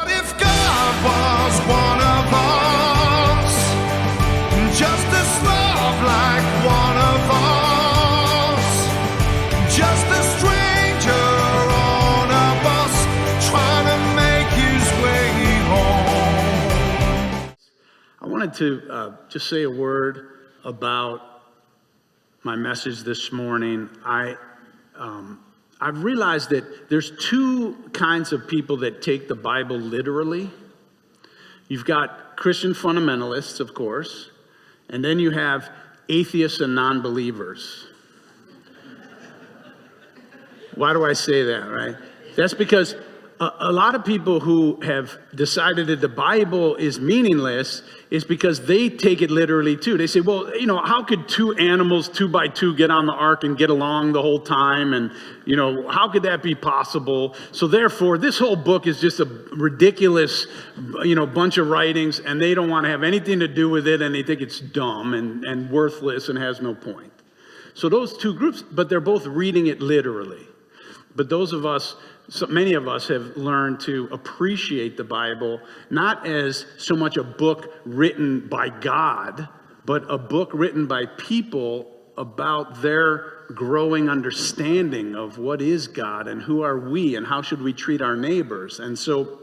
If God was one of us, just as love like one of us, just a stranger on a bus trying to make his way home. I wanted to just say a word about my message this morning. I've realized that there's two kinds of people that take the Bible literally. You've got Christian fundamentalists, of course, and then you have atheists and non-believers. Why do I say that, right? That's because a lot of people who have decided that the Bible is meaningless is because they take it literally too. They say, well, how could two animals, 2 by 2, get on the ark and get along the whole time? And, how could that be possible? So therefore, this whole book is just a ridiculous, bunch of writings, and they don't want to have anything to do with it, and they think it's dumb and worthless and has no point. So those two groups, but they're both reading it literally. But many of us have learned to appreciate the Bible, not as so much a book written by God, but a book written by people about their growing understanding of what is God and who are we and how should we treat our neighbors. And so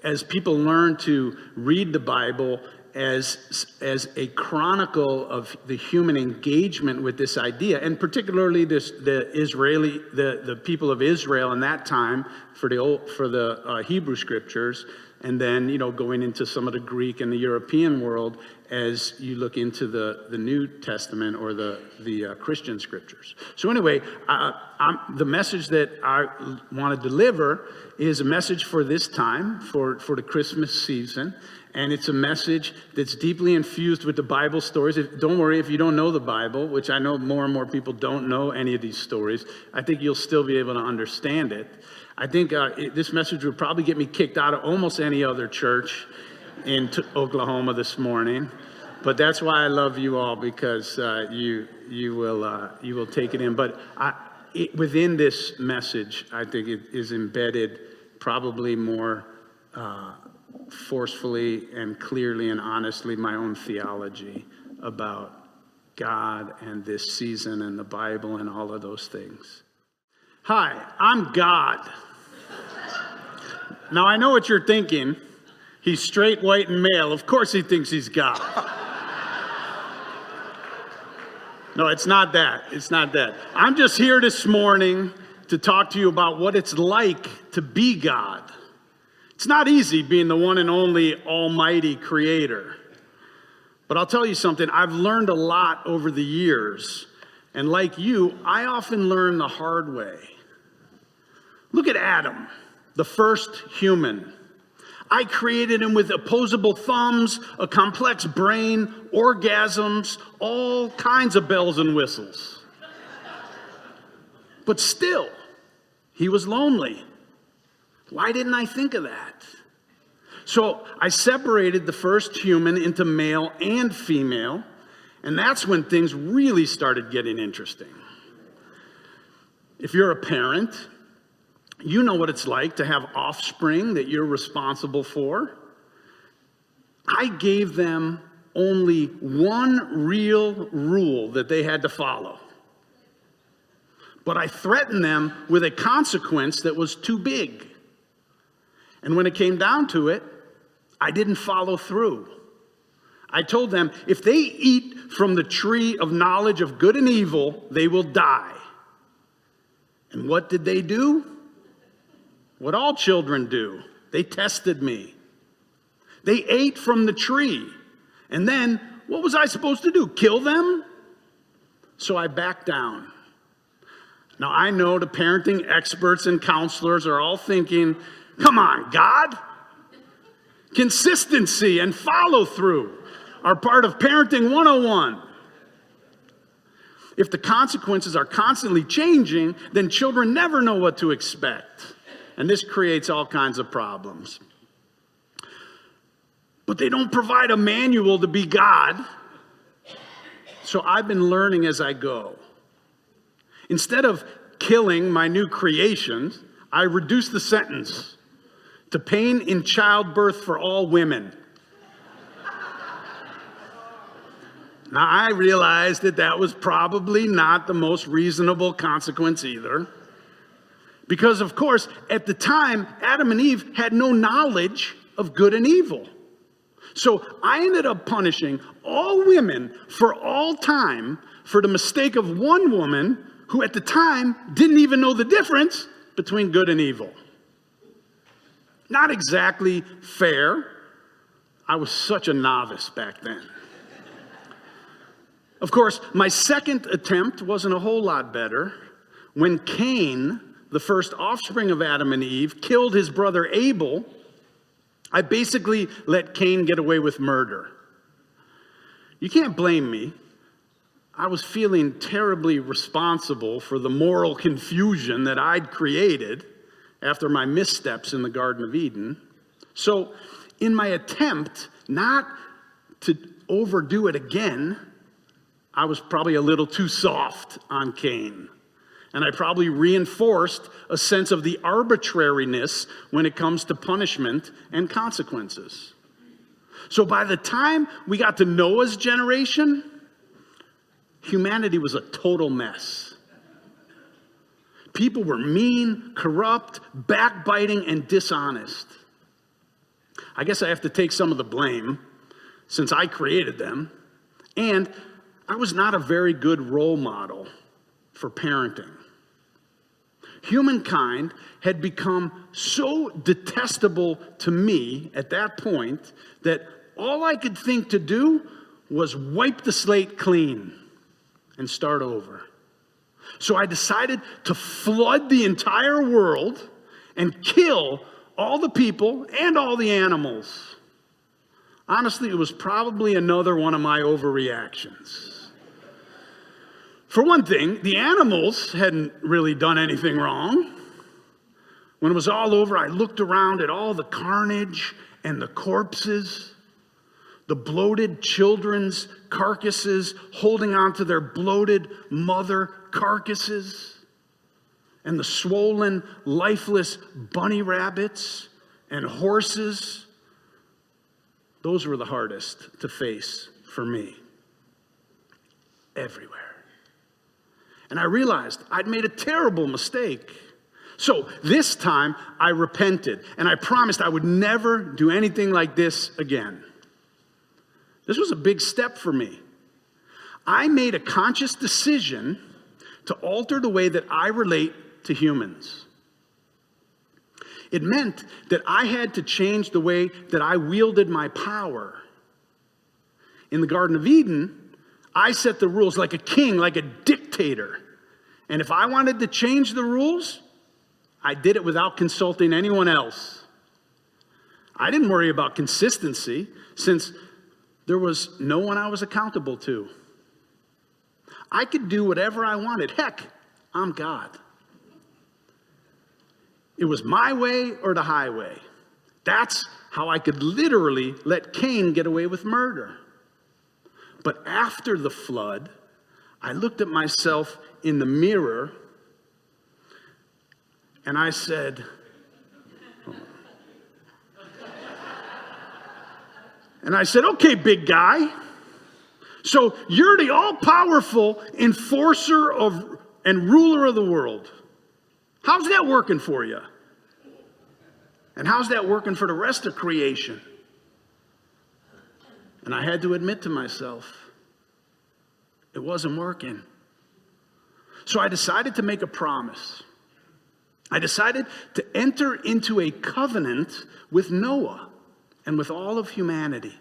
as people learn to read the Bible as a chronicle of the human engagement with this idea, and particularly the people of Israel in that time for the Hebrew scriptures, and then going into some of the Greek and the European world as you look into the New Testament or the Christian scriptures. So anyway, the message that I want to deliver is a message for this time, for the Christmas season. And it's a message that's deeply infused with the Bible stories. Don't worry if you don't know the Bible, which I know more and more people don't know any of these stories. I think you'll still be able to understand it. I think this message would probably get me kicked out of almost any other church in Oklahoma this morning. But that's why I love you all, because you will take it in. But within this message, I think it is embedded probably more forcefully and clearly and honestly my own theology about God and this season and the Bible and all of those things. Hi, I'm God. Now I know what you're thinking. He's straight, white, and male. Of course he thinks he's God. No, it's not that. It's not that. I'm just here this morning to talk to you about what it's like to be God. It's not easy being the one and only almighty creator. But I'll tell you something, I've learned a lot over the years. And like you, I often learn the hard way. Look at Adam, the first human. I created him with opposable thumbs, a complex brain, orgasms, all kinds of bells and whistles. But still, he was lonely. Why didn't I think of that? So I separated the first human into male and female, and that's when things really started getting interesting. If you're a parent, you know what it's like to have offspring that you're responsible for. I gave them only one real rule that they had to follow. But I threatened them with a consequence that was too big. And when it came down to it, I didn't follow through. I told them, if they eat from the tree of knowledge of good and evil, they will die. And what did they do? What all children do. They tested me. They ate from the tree. And then, what was I supposed to do? Kill them? So I backed down. Now, I know the parenting experts and counselors are all thinking, come on, God. Consistency and follow through are part of parenting 101. If the consequences are constantly changing, then children never know what to expect. And this creates all kinds of problems. But they don't provide a manual to be God. So I've been learning as I go. Instead of killing my new creations, I reduced the sentence to pain in childbirth for all women. Now, I realized that that was probably not the most reasonable consequence either. Because, of course, at the time, Adam and Eve had no knowledge of good and evil. So I ended up punishing all women for all time for the mistake of one woman who at the time didn't even know the difference between good and evil. Not exactly fair. I was such a novice back then. Of course, my second attempt wasn't a whole lot better. When Cain, the first offspring of Adam and Eve, killed his brother Abel, I basically let Cain get away with murder. You can't blame me. I was feeling terribly responsible for the moral confusion that I'd created after my missteps in the Garden of Eden. So, in my attempt not to overdo it again, I was probably a little too soft on Cain. And I probably reinforced a sense of the arbitrariness when it comes to punishment and consequences. So by the time we got to Noah's generation, humanity was a total mess. People were mean, corrupt, backbiting, and dishonest. I guess I have to take some of the blame since I created them. And I was not a very good role model for parenting. Humankind had become so detestable to me at that point that all I could think to do was wipe the slate clean and start over. So I decided to flood the entire world and kill all the people and all the animals. Honestly, it was probably another one of my overreactions. For one thing, the animals hadn't really done anything wrong. When it was all over, I looked around at all the carnage and the corpses, the bloated children's carcasses holding on to their bloated mother carcasses, and the swollen, lifeless bunny rabbits and horses. Those were the hardest to face for me. Everywhere. And I realized I'd made a terrible mistake. So this time I repented and I promised I would never do anything like this again. This was a big step for me. I made a conscious decision to alter the way that I relate to humans. It meant that I had to change the way that I wielded my power. In the Garden of Eden, I set the rules like a king, like a dictator. And if I wanted to change the rules, I did it without consulting anyone else. I didn't worry about consistency since there was no one I was accountable to. I could do whatever I wanted. Heck, I'm God. It was my way or the highway. That's how I could literally let Cain get away with murder. But after the flood, I looked at myself in the mirror and I said, okay, big guy. So you're the all-powerful enforcer of and ruler of the world. How's that working for you? And how's that working for the rest of creation? And I had to admit to myself, it wasn't working. So I decided to make a promise. I decided to enter into a covenant with Noah and with all of humanity.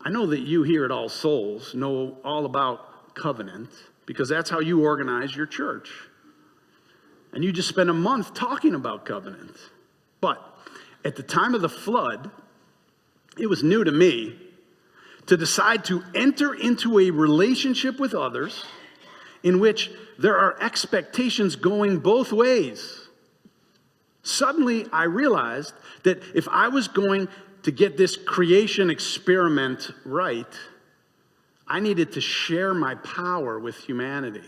I know that you here at All Souls know all about covenant because that's how you organize your church. And you just spent a month talking about covenant. But at the time of the flood, it was new to me to decide to enter into a relationship with others in which there are expectations going both ways. Suddenly, I realized that if I was going to get this creation experiment right, I needed to share my power with humanity.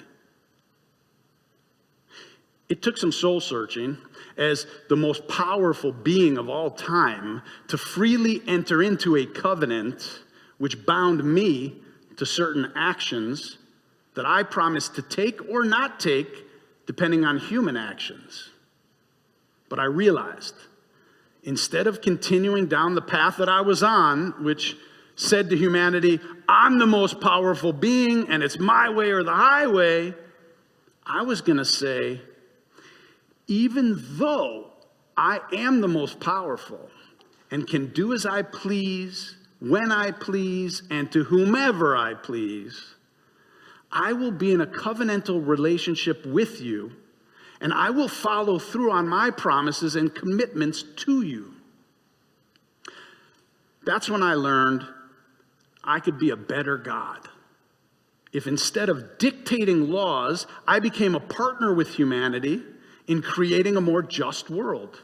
It took some soul searching as the most powerful being of all time to freely enter into a covenant which bound me to certain actions that I promised to take or not take depending on human actions. But I realized, instead of continuing down the path that I was on, which said to humanity, I'm the most powerful being and it's my way or the highway, I was going to say, even though I am the most powerful and can do as I please, when I please, and to whomever I please, I will be in a covenantal relationship with you, and I will follow through on my promises and commitments to you. That's when I learned I could be a better God. If instead of dictating laws, I became a partner with humanity in creating a more just world.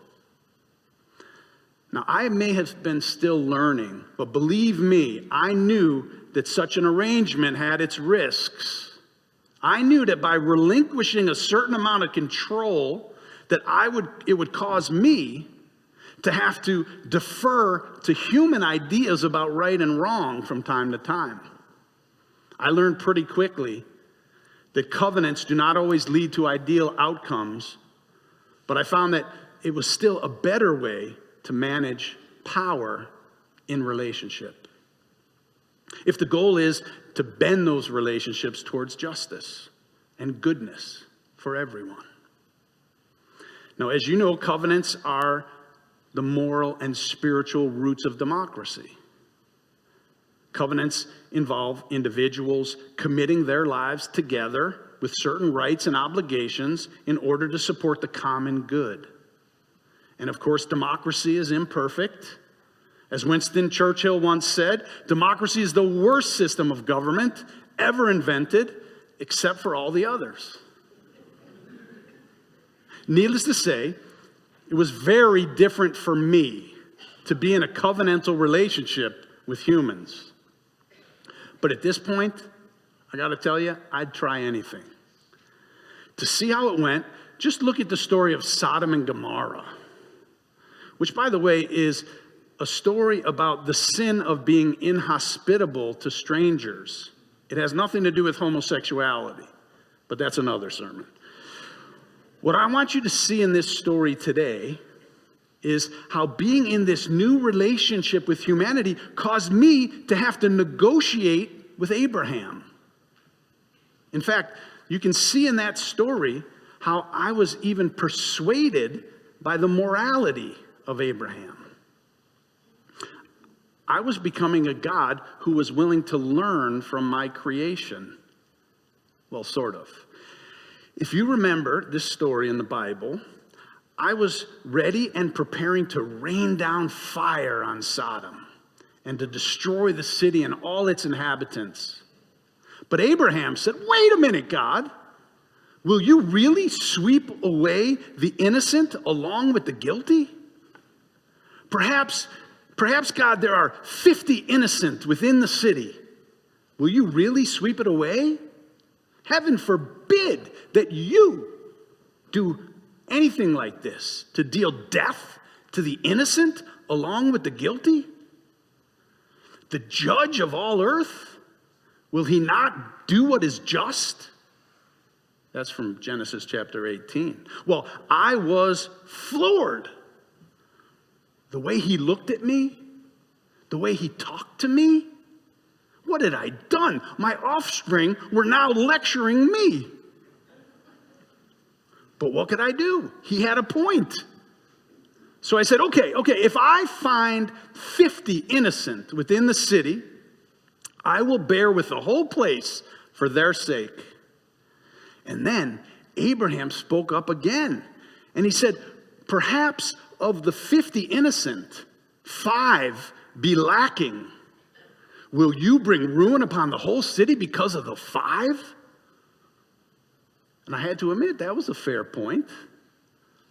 Now, I may have been still learning, but believe me, I knew that such an arrangement had its risks. I knew that by relinquishing a certain amount of control, that it would cause me to have to defer to human ideas about right and wrong from time to time. I learned pretty quickly that covenants do not always lead to ideal outcomes, but I found that it was still a better way to manage power in relationship. If the goal is to bend those relationships towards justice and goodness for everyone. Now, as you know, covenants are the moral and spiritual roots of democracy. Covenants involve individuals committing their lives together with certain rights and obligations in order to support the common good. And of course, democracy is imperfect. As Winston Churchill once said, democracy is the worst system of government ever invented, except for all the others. Needless to say, it was very different for me to be in a covenantal relationship with humans. But at this point, I got to tell you, I'd try anything. To see how it went, just look at the story of Sodom and Gomorrah, which, by the way, is a story about the sin of being inhospitable to strangers. It has nothing to do with homosexuality, but that's another sermon. What I want you to see in this story today is how being in this new relationship with humanity caused me to have to negotiate with Abraham. In fact, you can see in that story how I was even persuaded by the morality of Abraham. I was becoming a God who was willing to learn from my creation. Well, sort of. If you remember this story in the Bible, I was ready and preparing to rain down fire on Sodom and to destroy the city and all its inhabitants. But Abraham said, wait a minute, God. Will you really sweep away the innocent along with the guilty? Perhaps, God, there are 50 innocent within the city. Will you really sweep it away? Heaven forbid that you do anything like this, to deal death to the innocent along with the guilty? The judge of all earth, will he not do what is just? That's from Genesis chapter 18. Well, I was floored. The way he looked at me, the way he talked to me. What had I done? My offspring were now lecturing me. But what could I do? He had a point. So I said, okay, if I find 50 innocent within the city, I will bear with the whole place for their sake. And then Abraham spoke up again. And he said, perhaps of the 50 innocent, 5 be lacking. Will you bring ruin upon the whole city because of the 5? And I had to admit, that was a fair point.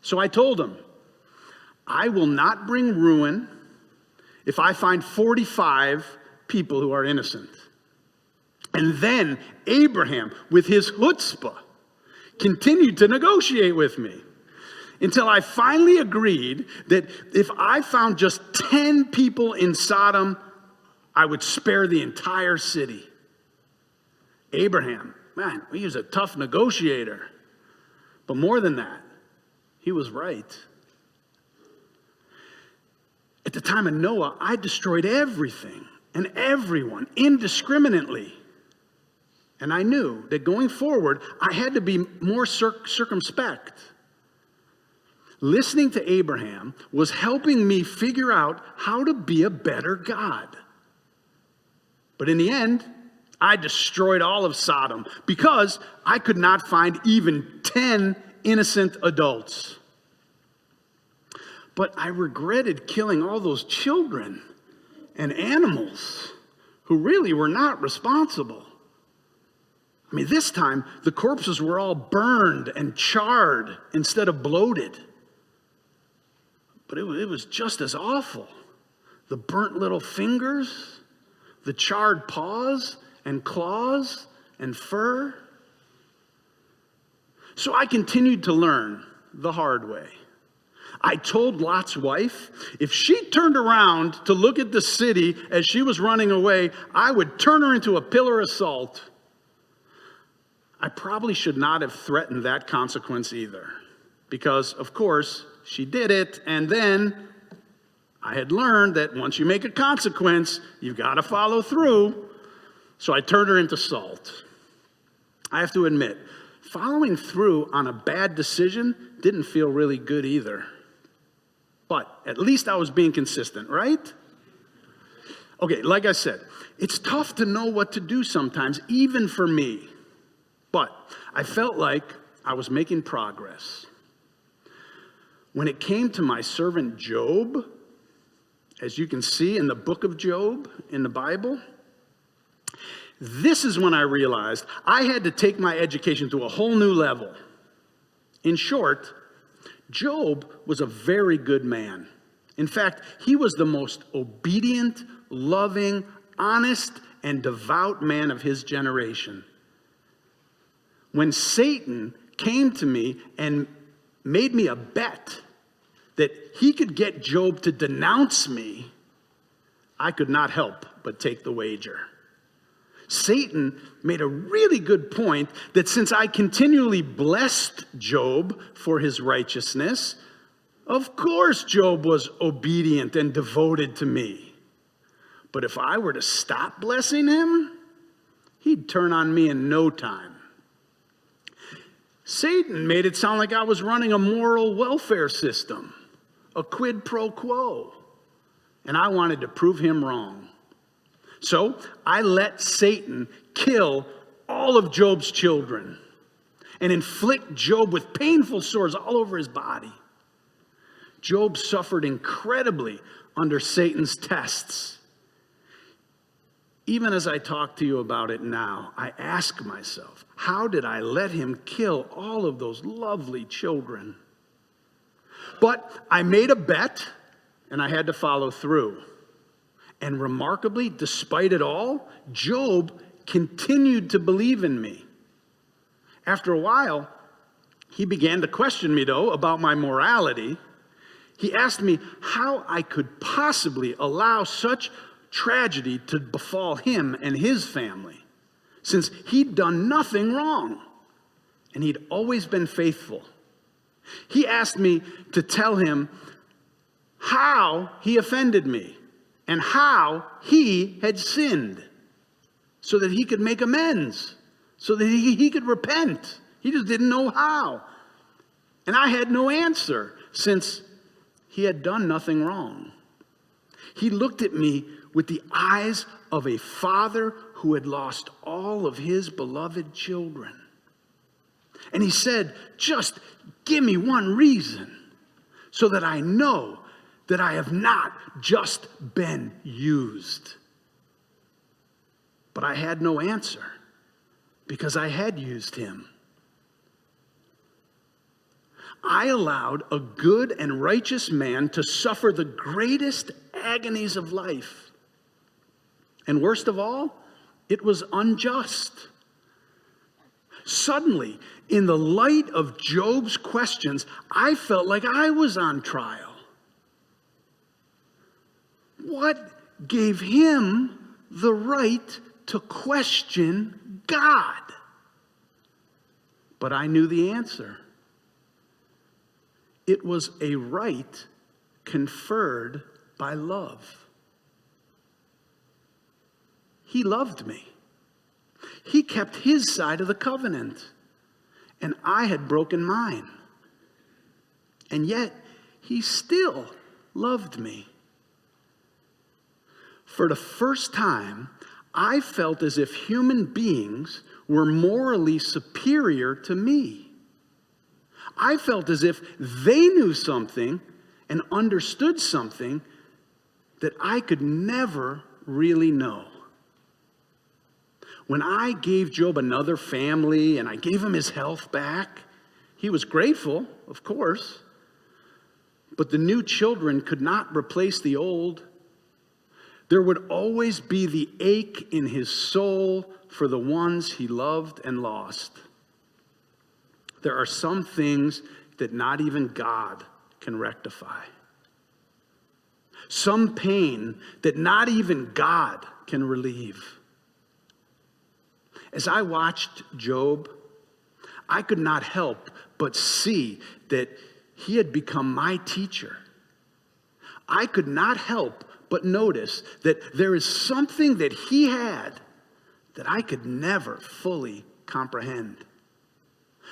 So I told him, I will not bring ruin if I find 45 people who are innocent. And then Abraham, with his chutzpah, continued to negotiate with me until I finally agreed that if I found just 10 people in Sodom, I would spare the entire city. Abraham, man, he was a tough negotiator. But more than that, he was right. At the time of Noah, I destroyed everything and everyone indiscriminately. And I knew that going forward, I had to be more circumspect. Listening to Abraham was helping me figure out how to be a better God. But in the end, I destroyed all of Sodom because I could not find even 10 innocent adults. But I regretted killing all those children and animals who really were not responsible. I mean, this time, the corpses were all burned and charred instead of bloated. But it was just as awful. The burnt little fingers, the charred paws and claws and fur. So I continued to learn the hard way. I told Lot's wife, if she turned around to look at the city as she was running away, I would turn her into a pillar of salt. I probably should not have threatened that consequence either, because, of course, she did it, and then I had learned that once you make a consequence, you've got to follow through. So I turned her into salt. I have to admit, following through on a bad decision didn't feel really good either. But at least I was being consistent, right? Okay, like I said, it's tough to know what to do sometimes, even for me. But I felt like I was making progress. When it came to my servant Job, as you can see in the book of Job in the Bible, this is when I realized I had to take my education to a whole new level. In short, Job was a very good man. In fact, he was the most obedient, loving, honest, and devout man of his generation. When Satan came to me and made me a bet that he could get Job to denounce me, I could not help but take the wager. Satan made a really good point that since I continually blessed Job for his righteousness, of course Job was obedient and devoted to me. But if I were to stop blessing him, he'd turn on me in no time. Satan made it sound like I was running a moral welfare system, a quid pro quo, and I wanted to prove him wrong. So I let Satan kill all of Job's children and inflict Job with painful sores all over his body. Job suffered incredibly under Satan's tests. Even as I talk to you about it now, I ask myself, how did I let him kill all of those lovely children? But I made a bet, and I had to follow through. And remarkably, despite it all, Job continued to believe in me. After a while, he began to question me, though, about my morality. He asked me how I could possibly allow such tragedy to befall him and his family, since he'd done nothing wrong, and he'd always been faithful. He asked me to tell him how he offended me and how he had sinned so that he could make amends, so that he could repent. He just didn't know how. And I had no answer since he had done nothing wrong. He looked at me with the eyes of a father who had lost all of his beloved children. And he said, just give me one reason so that I know that I have not just been used. But I had no answer because I had used him. I allowed a good and righteous man to suffer the greatest agonies of life. And worst of all, it was unjust. Suddenly, in the light of Job's questions, I felt like I was on trial. What gave him the right to question God? But I knew the answer. It was a right conferred by love. He loved me. He kept his side of the covenant, and I had broken mine. And yet, he still loved me. For the first time, I felt as if human beings were morally superior to me. I felt as if they knew something and understood something that I could never really know. When I gave Job another family and I gave him his health back, he was grateful, of course, but the new children could not replace the old. There would always be the ache in his soul for the ones he loved and lost. There are some things that not even God can rectify. Some pain that not even God can relieve. As I watched Job, I could not help but see that he had become my teacher. I could not help but notice that there is something that he had that I could never fully comprehend.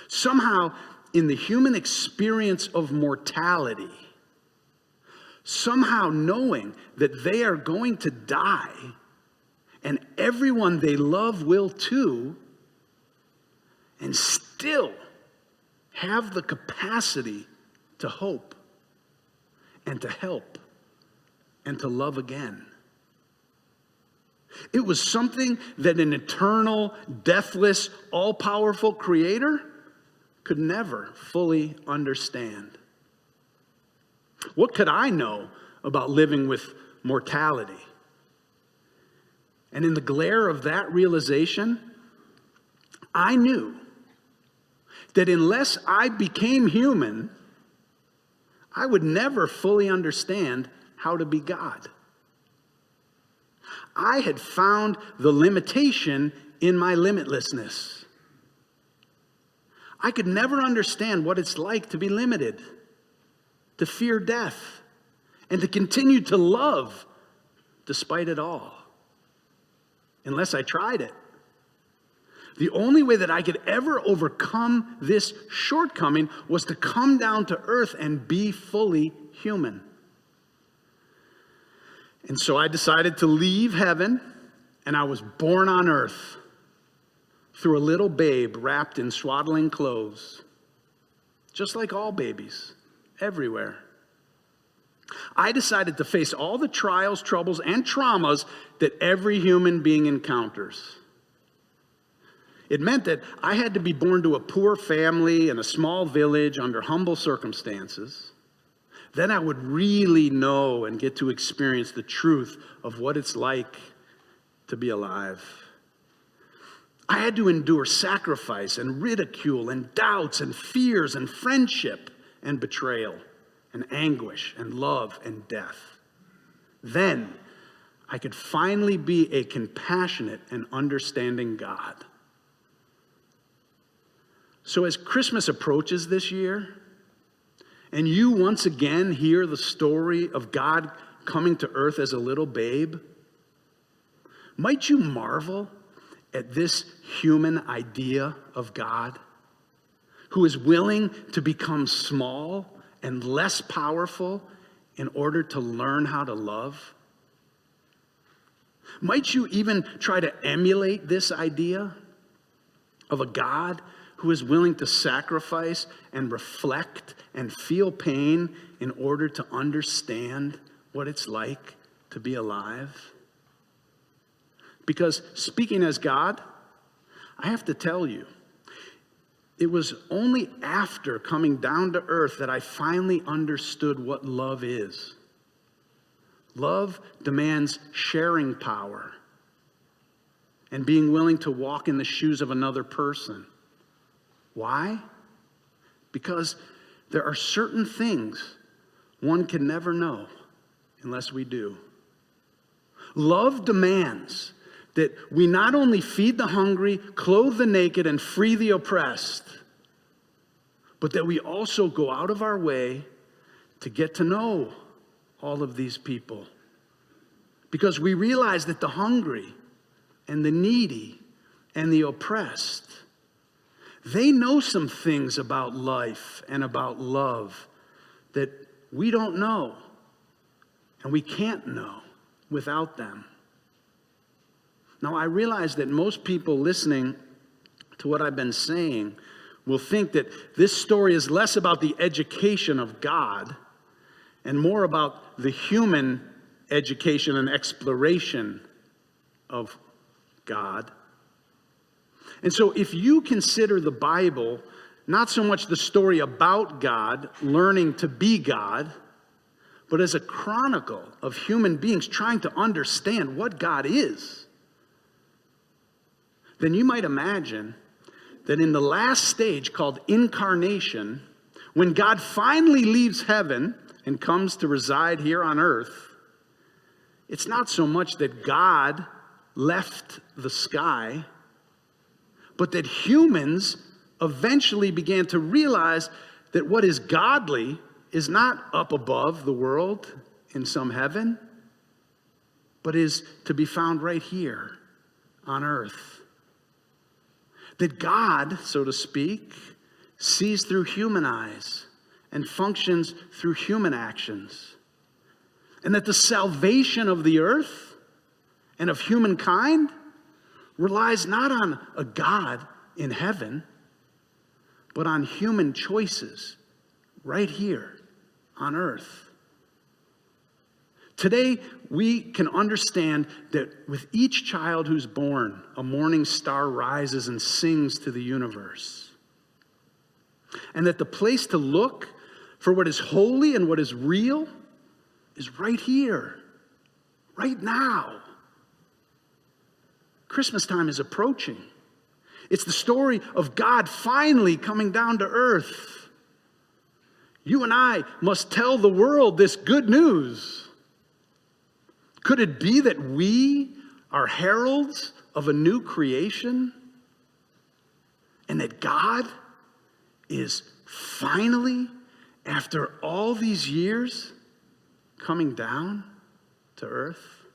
Somehow, in the human experience of mortality, somehow knowing that they are going to die, and everyone they love will too, and still have the capacity to hope and to help and to love again. It was something that an eternal, deathless, all-powerful creator could never fully understand. What could I know about living with mortality? And in the glare of that realization, I knew that unless I became human, I would never fully understand how to be God. I had found the limitation in my limitlessness. I could never understand what it's like to be limited, to fear death, and to continue to love despite it all, unless I tried it. The only way that I could ever overcome this shortcoming was to come down to earth and be fully human. And so I decided to leave heaven, and I was born on earth through a little babe wrapped in swaddling clothes, just like all babies, everywhere. I decided to face all the trials, troubles, and traumas that every human being encounters. It meant that I had to be born to a poor family in a small village under humble circumstances. Then I would really know and get to experience the truth of what it's like to be alive. I had to endure sacrifice and ridicule and doubts and fears and friendship and betrayal and anguish and love and death. Then I could finally be a compassionate and understanding God. So as Christmas approaches this year, and you once again hear the story of God coming to earth as a little babe, might you marvel at this human idea of God, who is willing to become small and less powerful in order to learn how to love? Might you even try to emulate this idea of a God who is willing to sacrifice and reflect and feel pain in order to understand what it's like to be alive? Because speaking as God, I have to tell you, it was only after coming down to earth that I finally understood what love is. Love demands sharing power and being willing to walk in the shoes of another person. Why? Because there are certain things one can never know unless we do. Love demands that we not only feed the hungry, clothe the naked, and free the oppressed, but that we also go out of our way to get to know all of these people. Because we realize that the hungry and the needy and the oppressed, they know some things about life and about love that we don't know and we can't know without them. Now, I realize that most people listening to what I've been saying will think that this story is less about the education of God and more about the human education and exploration of God. And so if you consider the Bible not so much the story about God, learning to be God, but as a chronicle of human beings trying to understand what God is, then you might imagine that in the last stage called incarnation, when God finally leaves heaven and comes to reside here on earth, it's not so much that God left the sky, but that humans eventually began to realize that what is godly is not up above the world in some heaven, but is to be found right here on earth. That God, so to speak, sees through human eyes and functions through human actions. And that the salvation of the earth and of humankind relies not on a God in heaven, but on human choices right here on earth. Today, we can understand that with each child who's born, a morning star rises and sings to the universe. And that the place to look for what is holy and what is real is right here, right now. Christmas time is approaching. It's the story of God finally coming down to earth. You and I must tell the world this good news. Could it be that we are heralds of a new creation? And that God is finally, after all these years, coming down to earth?